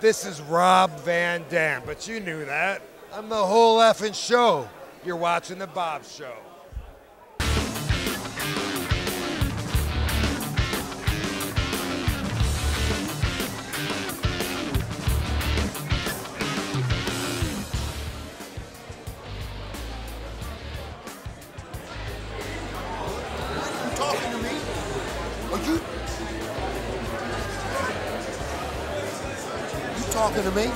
This is Rob Van Dam, but you knew that. I'm the whole effing show. You're watching The Bob Show. Talking to me?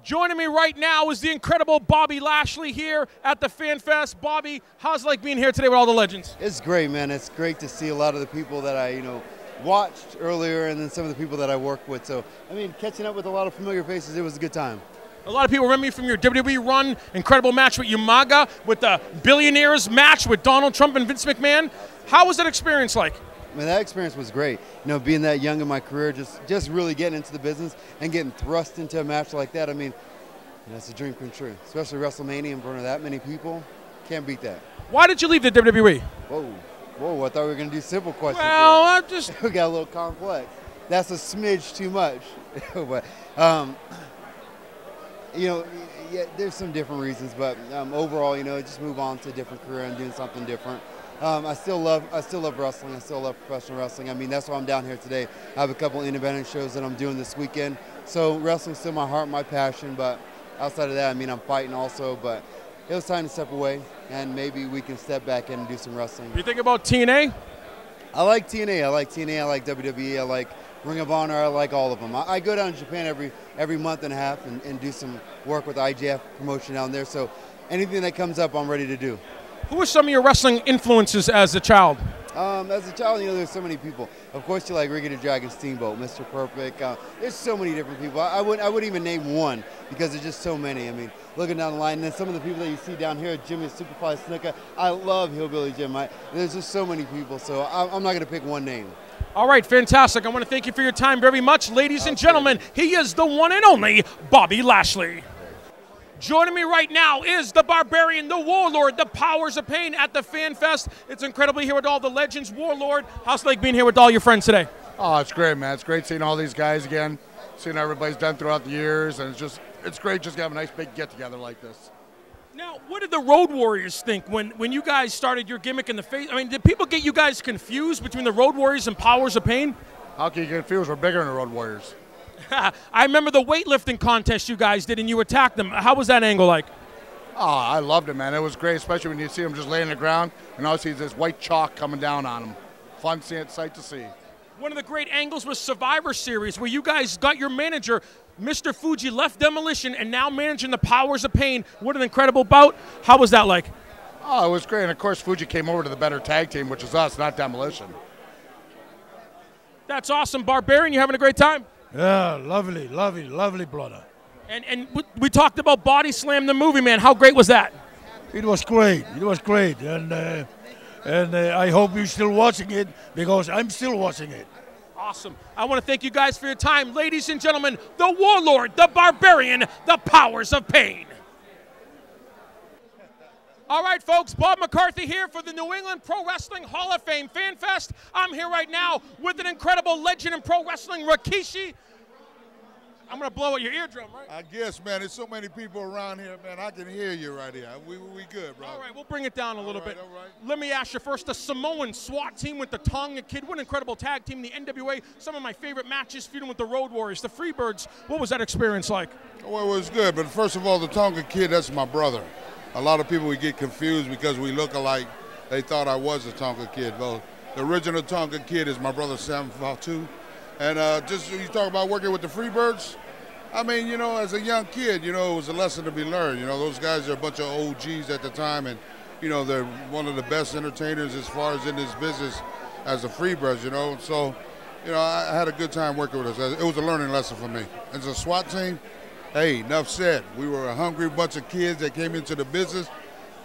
Joining me right now is the incredible Bobby Lashley here at the Fan Fest. Bobby, how's it like being here today with all the legends? It's great, man. It's great to see a lot of the people that I, watched earlier, and then some of the people that I work with. So, I mean, catching up with a lot of familiar faces, it was a good time. A lot of people remember you from your WWE run, incredible match with Umaga, with the Billionaires match with Donald Trump and Vince McMahon. How was that experience like? I mean, that experience was great. Being that young in my career, just really getting into the business and getting thrust into a match like that. I mean, it's a dream come true. Especially WrestleMania in front of that many people. Can't beat that. Why did you leave the WWE? Whoa, I thought we were going to do simple questions. Well, we got a little complex. That's a smidge too much. But, yeah, there's some different reasons, but overall, just move on to a different career and doing something different. I still love wrestling. I still love professional wrestling. I mean, that's why I'm down here today. I have a couple independent shows that I'm doing this weekend. So wrestling's still my heart, my passion. But outside of that, I mean, I'm fighting also. But it was time to step away, and maybe we can step back in and do some wrestling. You think about TNA? I like TNA. I like WWE. I like Ring of Honor. I like all of them. I go down to Japan every month and a half and do some work with the IGF promotion down there. So anything that comes up, I'm ready to do. Who were some of your wrestling influences as a child? As a child, there's so many people. Of course, you like Ricky the Dragon Steamboat, Mr. Perfect. There's so many different people. I wouldn't even name one because there's just so many. I mean, looking down the line, and then some of the people that you see down here, Jimmy Superfly Snuka. I love Hillbilly Jim. There's just so many people, so I'm not going to pick one name. All right, fantastic. I want to thank you for your time very much. Ladies and gentlemen, he is the one and only Bobby Lashley. Joining me right now is the Barbarian, the Warlord, the Powers of Pain at the Fan Fest. It's incredibly here with all the legends. Warlord, how's it like being here with all your friends today? Oh, it's great, man. It's great seeing all these guys again, seeing how everybody's done throughout the years, and it's great just to have a nice big get-together like this. Now, what did the Road Warriors think when you guys started your gimmick in the face? I mean, did people get you guys confused between the Road Warriors and Powers of Pain? How can you get confused? We're bigger than the Road Warriors. I remember the weightlifting contest you guys did, and you attacked them. How was that angle like? Oh, I loved it, man. It was great, especially when you see them just laying on the ground, and all you see is this white chalk coming down on them. Fun sight to see. One of the great angles was Survivor Series, where you guys got your manager, Mr. Fuji, left Demolition, and now managing the Powers of Pain. What an incredible bout. How was that like? Oh, it was great. And, of course, Fuji came over to the better tag team, which is us, not Demolition. That's awesome. Barbarian, you having a great time? Yeah, lovely, brother. And we talked about Body Slam, the movie, man. How great was that? It was great. And I hope you're still watching it, because I'm still watching it. Awesome. I want to thank you guys for your time. Ladies and gentlemen, the Warlord, the Barbarian, the Powers of Pain. All right, folks, Bob McCarthy here for the New England Pro Wrestling Hall of Fame Fan Fest. I'm here right now with an incredible legend in pro wrestling, Rikishi. I'm going to blow out your eardrum, right? I guess, man. There's so many people around here, man. I can hear you right here. We good, bro. All right, we'll bring it down a little bit. All right. Let me ask you first, the Samoan SWAT team with the Tonga Kid. What an incredible tag team, the NWA. Some of my favorite matches feuding with the Road Warriors, the Freebirds. What was that experience like? Well, it was good, but first of all, the Tonga Kid, that's my brother. A lot of people would get confused because we look alike. They thought I was a Tonga Kid. Well, the original Tonga Kid is my brother Sam Fatu. And just you talk about working with the Freebirds, I mean, you know, as a young kid, you know, it was a lesson to be learned. You know, those guys are a bunch of OGs at the time, and, you know, they're one of the best entertainers as far as in this business as the Freebirds, you know. So, you know, I had a good time working with us. It was a learning lesson for me. As a SWAT team, hey, enough said. We were a hungry bunch of kids that came into the business,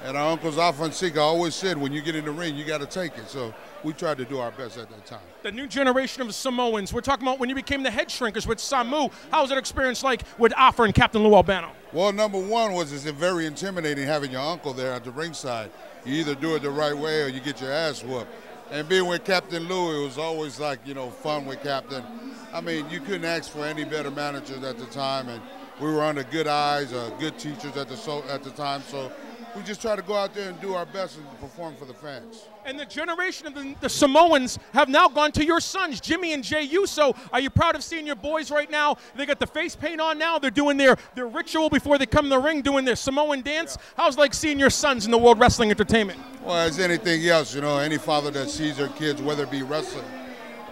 and our uncles Alpha Sika always said, when you get in the ring, you got to take it. So we tried to do our best at that time. The new generation of Samoans. We're talking about when you became the head shrinkers with Samu. How was that experience like with Alpha and Captain Lou Albano? Well, number one was it's very intimidating having your uncle there at the ringside. You either do it the right way or you get your ass whooped. And being with Captain Lou, it was always like, you know, fun with Captain. I mean, you couldn't ask for any better managers at the time, and we were under good eyes, good teachers at the time. So we just try to go out there and do our best and perform for the fans. And the generation of the Samoans have now gone to your sons, Jimmy and Jay Uso. Are you proud of seeing your boys right now? They got the face paint on now. They're doing their ritual before they come in the ring, doing their Samoan dance. Yeah. How's it like seeing your sons in the World Wrestling Entertainment? Well, as anything else, you know, any father that sees their kids, whether it be wrestling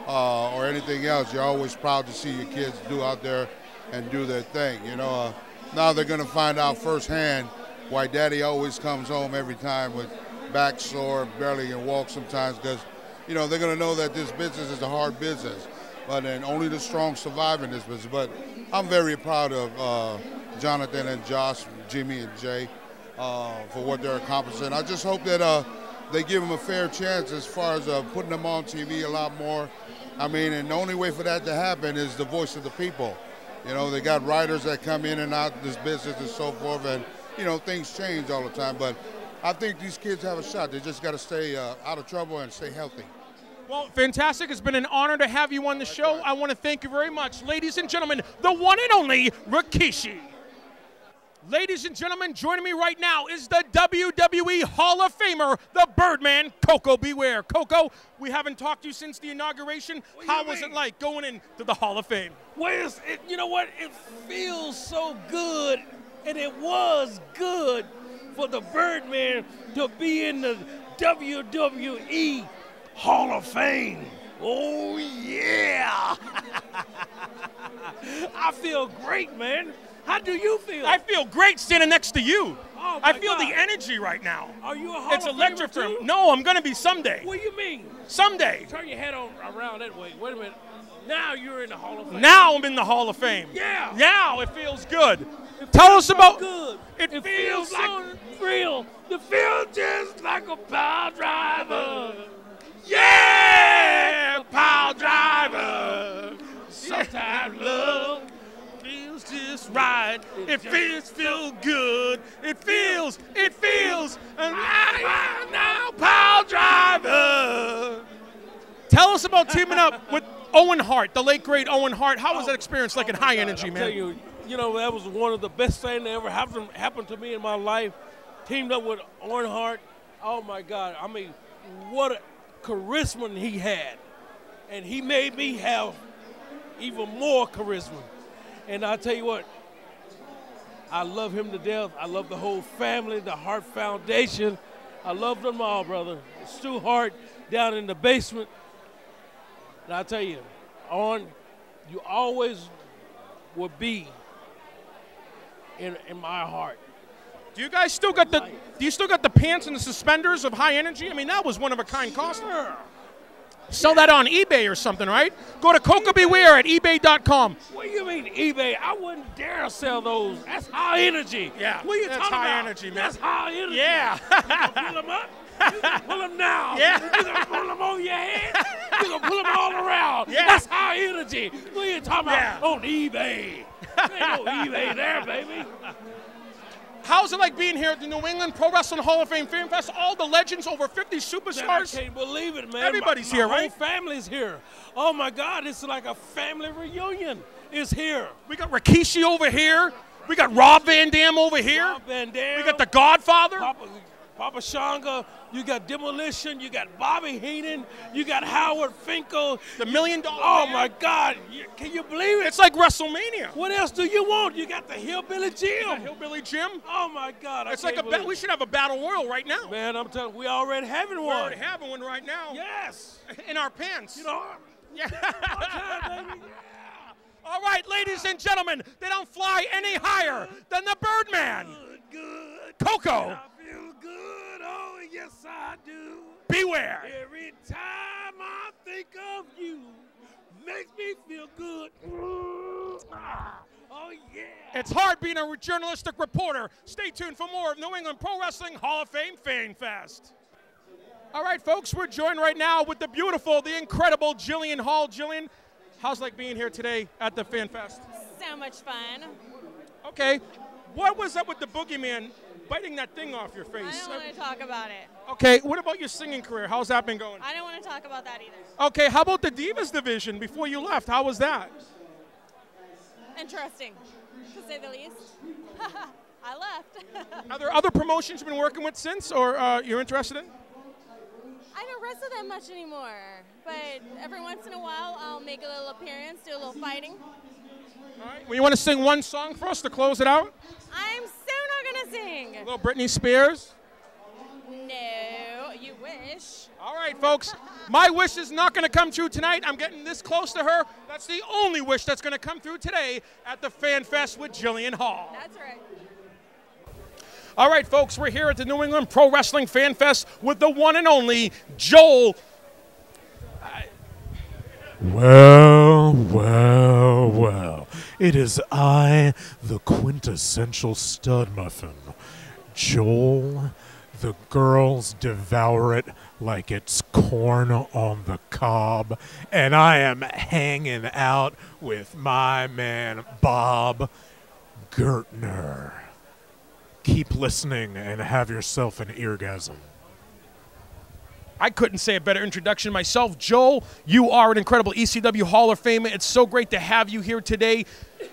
or anything else, you're always proud to see your kids do out there and do their thing. You know, now they're going to find out firsthand why Daddy always comes home every time with back sore, barely can walk sometimes, because, you know, they're going to know that this business is a hard business, but then only the strong survive in this business. But I'm very proud of Jonathan and Josh, Jimmy and Jay for what they're accomplishing. I just hope that they give them a fair chance as far as putting them on TV a lot more. I mean, and the only way for that to happen is the voice of the people. You know, they got writers that come in and out of this business and so forth, and, you know, things change all the time. But I think these kids have a shot. They just got to stay out of trouble and stay healthy. Well, fantastic. It's been an honor to have you on the show. I want to thank you very much. Ladies and gentlemen, the one and only Rikishi. Ladies and gentlemen, joining me right now is the WWE Hall of Famer, the Birdman, Coco Beware. Coco, we haven't talked to you since the inauguration. How was it like going into the Hall of Fame? Well, you know what? It feels so good, and it was good for the Birdman to be in the WWE Hall of Fame. Oh, yeah. I feel great, man. How do you feel? I feel great standing next to you. Oh, I feel the energy right now. Are you a Hall It's of electrifying. Famer too? No, I'm going to be someday. What do you mean? Someday. Turn your head around that way. Wait a minute. Now you're in the Hall of Fame. Now I'm in the Hall of Fame. Yeah. Now it feels good. Tell us about. Good. It feels like real. It feels just like a power driver. Yeah, power driver. Sometimes love feels just right. It feels good. It feels right now, power driver. Tell us about teaming up with Owen Hart, the late great Owen Hart. How was that experience like in high energy, man? I'll tell you know, that was one of the best things that ever happened to me in my life. Teamed up with Owen Hart. Oh my God! I mean, what a charisma he had, and he made me have even more charisma. And I tell you what, I love him to death. I love the whole family, the Hart Foundation. I love them all, brother. Stu Hart down in the basement. And I tell you, Owen, you always will be in my heart. Do you guys still got the pants and the suspenders of high energy? I mean, that was one of a kind costume. Sure. Sell that on eBay or something, right? Go to Coco Beware at ebay.com. What do you mean eBay? I wouldn't dare sell those. That's high energy. Yeah, what are you that's talking high about? energy, man. That's high energy. Yeah. You gonna pull them up? You gonna pull them now? Yeah. You gonna pull them on your head? You gonna pull them all around? Yeah. That's high energy. What are you talking about? Yeah. On eBay. There ain't no eBay there, baby. How's it like being here at the New England Pro Wrestling Hall of Fame Fan Fest? All the legends, over 50 superstars. I can't believe it, man. Everybody's my here, whole right? family's here. Oh, my God, it's like a family reunion. It's here. We got Rikishi over here. We got Rob Van Dam over here. Rob Van Dam. We got The Godfather. Papa Shanga, you got Demolition, you got Bobby Heenan, you got Howard Finkel. The $1 Million Oh, Man. my God. Can you believe it? It's like WrestleMania. What else do you want? You got the Hillbilly Jim. Hillbilly Jim. Oh, my God. It's like we should have a battle royal right now. Man, I'm telling you, we already having one. We're already having one right now. Yes. In our pants. You know, Yeah. time, baby. All right, ladies and gentlemen, they don't fly any higher than the Birdman. Good. Coco. I feel good. Oh, yes, I do. Beware. Every time I think of you, makes me feel good. Oh, yeah. It's hard being a journalistic reporter. Stay tuned for more of New England Pro Wrestling Hall of Fame Fan Fest. All right, folks, we're joined right now with the beautiful, the incredible Jillian Hall. Jillian, how's it like being here today at the Fan Fest? So much fun. Okay, what was up with the boogeyman biting that thing off your face? I don't want to talk about it. Okay, what about your singing career? How's that been going? I don't want to talk about that either. Okay, how about the Divas division before you left? How was that? Interesting, to say the least. I left. Are there other promotions you've been working with since, or you're interested in? I don't wrestle that much anymore, but every once in a while I'll make a little appearance, do a little fighting. All right. Well, you want to sing one song for us to close it out? I'm so not going to sing. A little Britney Spears? No, you wish. All right, folks. My wish is not going to come true tonight. I'm getting this close to her. That's the only wish that's going to come through today at the Fan Fest with Jillian Hall. That's right. All right, folks, we're here at the New England Pro Wrestling Fan Fest with the one and only Joel. Well, well, well. It is I, the quintessential stud muffin. Joel, the girls devour it like it's corn on the cob. And I am hanging out with my man, Bob Gertner. Keep listening and have yourself an eargasm. I couldn't say a better introduction myself. Joel, you are an incredible ECW Hall of Famer. It's so great to have you here today.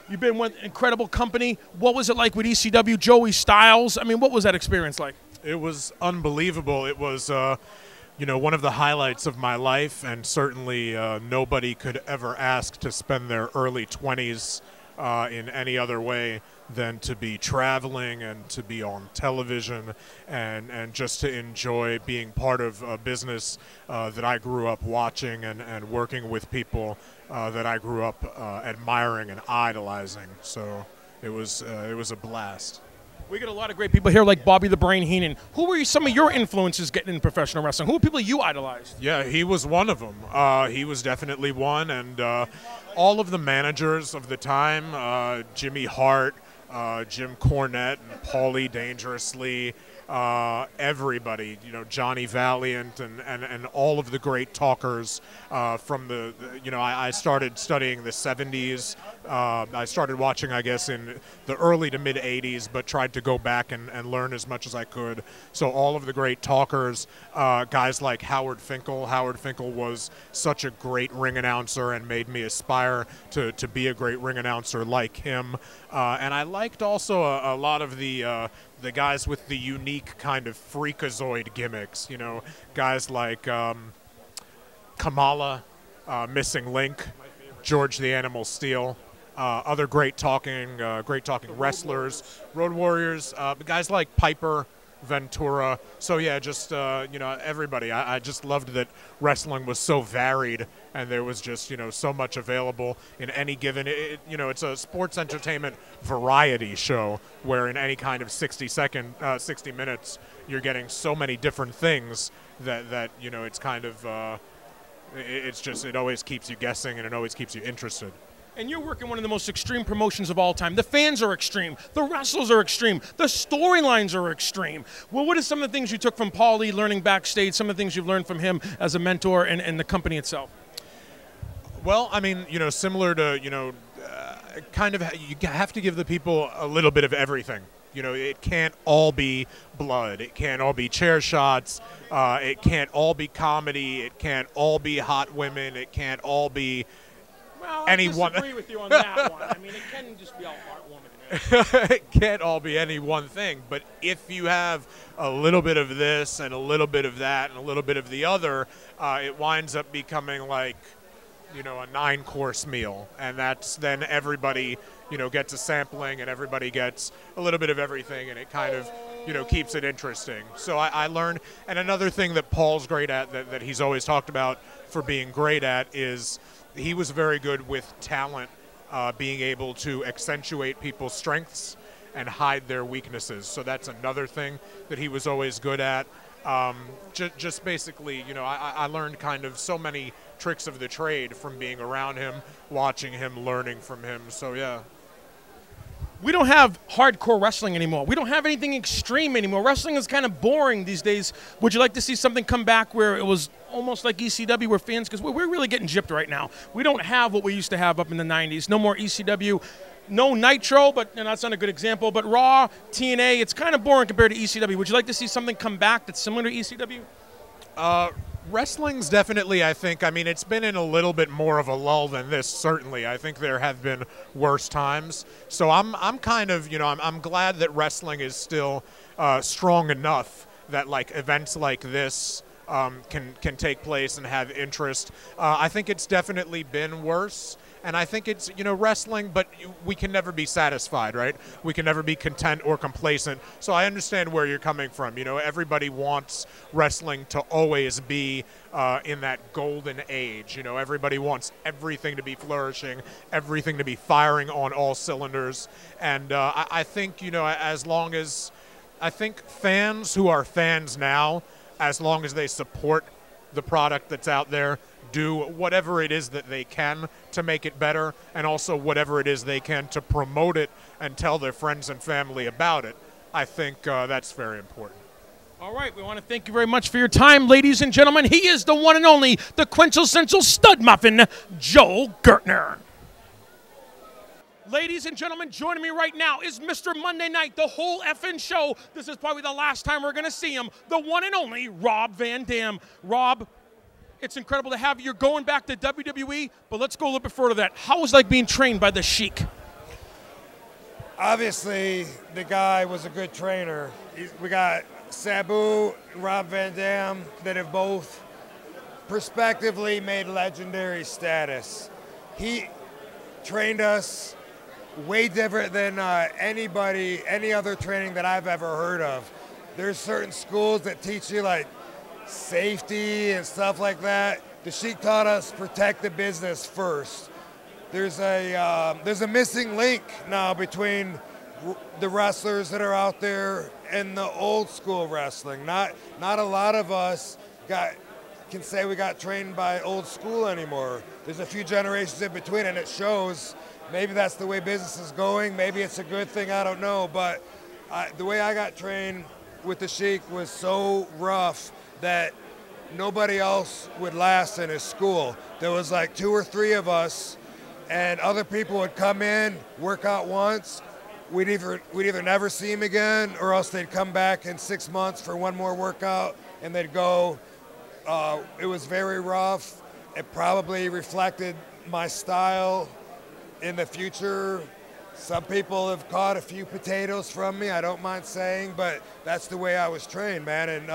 You've been with an incredible company. What was it like with ECW, Joey Styles? I mean, what was that experience like? It was unbelievable. It was, one of the highlights of my life, and certainly nobody could ever ask to spend their early 20s in any other way than to be traveling and to be on television and just to enjoy being part of a business that I grew up watching and working with people that I grew up admiring and idolizing. So it was a blast. We get a lot of great people here like Bobby the Brain Heenan. Who were some of your influences getting into professional wrestling? Who were people you idolized? Yeah, he was one of them. He was definitely one. And all of the managers of the time, Jimmy Hart, Jim Cornette, and Paulie Dangerously, everybody, Johnny Valiant and all of the great talkers from I started studying the 70s. I started watching, I guess, in the early to mid 80s, but tried to go back and learn as much as I could. So all of the great talkers, guys like Howard Finkel. Howard Finkel was such a great ring announcer and made me aspire to be a great ring announcer like him. And I liked also a lot of the guys with the unique kind of freakazoid gimmicks, guys like Kamala, Missing Link, George the Animal Steel, other great talking wrestlers, Road Warriors, guys like Piper, Ventura. So yeah, just everybody. I just loved that wrestling was so varied and there was just so much available in any given. It's a sports entertainment variety show where in any kind of 60 minutes you're getting so many different things that it's kind of it always keeps you guessing and it always keeps you interested. And you're working one of the most extreme promotions of all time. The fans are extreme. The wrestlers are extreme. The storylines are extreme. Well, what are some of the things you took from Paulie learning backstage, some of the things you've learned from him as a mentor and the company itself? Well, I mean, similar to, kind of you have to give the people a little bit of everything. You know, it can't all be blood. It can't all be chair shots. It can't all be comedy. It can't all be hot women. It can't all be anyone. I disagree with you on that one. I mean, it can just be all hot woman. It can't all be any one thing. But if you have a little bit of this and a little bit of that and a little bit of the other, it winds up becoming like, you know, a 9-course meal. And that's then everybody, you know, gets a sampling and everybody gets a little bit of everything, and it kind of, you know, keeps it interesting. So I learned, and another thing that Paul's great at, that he's always talked about for being great at, is he was very good with talent, being able to accentuate people's strengths and hide their weaknesses. So that's another thing that he was always good at. Just basically, you know, I learned kind of so many tricks of the trade from being around him, watching him, learning from him. So yeah. We don't have hardcore wrestling anymore. We don't have anything extreme anymore. Wrestling is kind of boring these days. Would you like to see something come back where it was almost like ECW, where fans, because we're really getting gypped right now. We don't have what we used to have up in the 90s. No more ECW. No Nitro, but that's not a good example. But Raw, TNA, it's kind of boring compared to ECW. Would you like to see something come back that's similar to ECW? Wrestling's definitely, I think, I mean, it's been in a little bit more of a lull than this, certainly. I think there have been worse times. So I'm kind of, you know, I'm glad that wrestling is still strong enough that, like, events like this can take place and have interest. I think it's definitely been worse. And I think it's, you know, wrestling, but we can never be satisfied, right? We can never be content or complacent. So I understand where you're coming from. You know, everybody wants wrestling to always be in that golden age. You know, everybody wants everything to be flourishing, everything to be firing on all cylinders. And I think, you know, as long as, I think fans who are fans now, as long as they support the product that's out there, do whatever it is that they can to make it better, and also whatever it is they can to promote it and tell their friends and family about it, I think that's very important. All right, we want to thank you very much for your time, ladies and gentlemen. He is the one and only, the quintessential stud muffin, Joel Gertner. Ladies and gentlemen, joining me right now is Mr. Monday Night, the whole effing show. This is probably the last time we're going to see him, the one and only Rob Van Dam. Rob, it's incredible to have you. You're going back to WWE, but let's go a little bit further than that. How was it like being trained by the Sheik? Obviously, the guy was a good trainer. We got Sabu and Rob Van Dam that have both prospectively made legendary status. He trained us way different than any other training that I've ever heard of. There's certain schools that teach you like safety and stuff like that. The Sheik taught us protect the business first. There's a missing link now between the wrestlers that are out there and the old school wrestling. Not a lot of us can say we got trained by old school anymore. There's a few generations in between, and it shows. Maybe that's the way business is going. Maybe it's a good thing. I don't know. But the way I got trained with the Sheik was so rough that nobody else would last in his school. There was like 2 or 3 of us, and other people would come in, work out once. We'd either never see him again, or else they'd come back in 6 months for one more workout, and they'd go. It was very rough. It probably reflected my style in the future. Some people have caught a few potatoes from me, I don't mind saying, but that's the way I was trained, man. And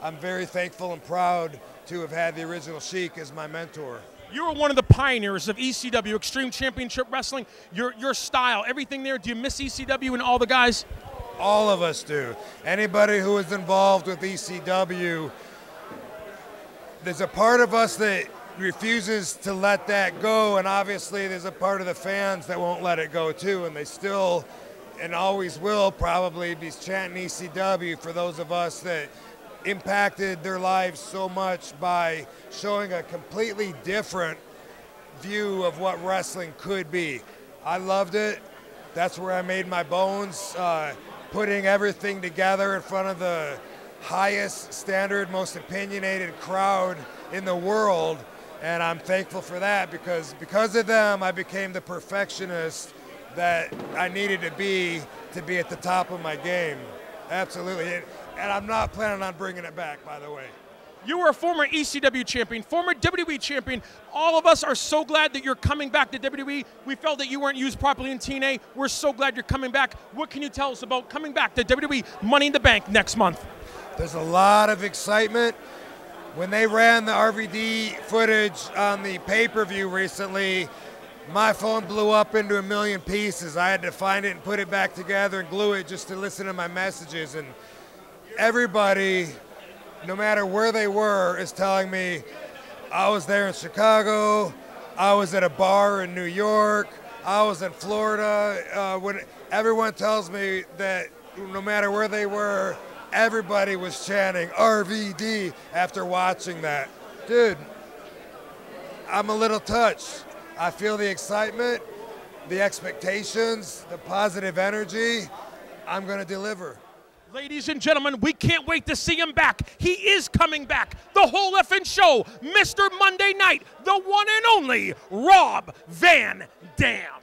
I'm very thankful and proud to have had the original Sheik as my mentor. You were one of the pioneers of ECW, Extreme Championship Wrestling. Your style, everything there. Do you miss ECW and all the guys? All of us do. Anybody who is involved with ECW, there's a part of us that refuses to let that go, and obviously there's a part of the fans that won't let it go too, and they still and always will probably be chanting ECW for those of us that impacted their lives so much by showing a completely different view of what wrestling could be. I loved it. That's where I made my bones, putting everything together in front of the highest standard, most opinionated crowd in the world. And I'm thankful for that because of them, I became the perfectionist that I needed to be at the top of my game. Absolutely. And I'm not planning on bringing it back, by the way. You were a former ECW champion, former WWE champion. All of us are so glad that you're coming back to WWE. We felt that you weren't used properly in TNA. We're so glad you're coming back. What can you tell us about coming back to WWE Money in the Bank next month? There's a lot of excitement. When they ran the RVD footage on the pay-per-view recently, my phone blew up into 1,000,000 pieces. I had to find it and put it back together and glue it just to listen to my messages. And everybody, no matter where they were, is telling me, I was there in Chicago, I was at a bar in New York, I was in Florida. When everyone tells me that no matter where they were, everybody was chanting RVD after watching that. Dude, I'm a little touched. I feel the excitement, the expectations, the positive energy. I'm going to deliver. Ladies and gentlemen, we can't wait to see him back. He is coming back. The whole effing show, Mr. Monday Night, the one and only Rob Van Dam.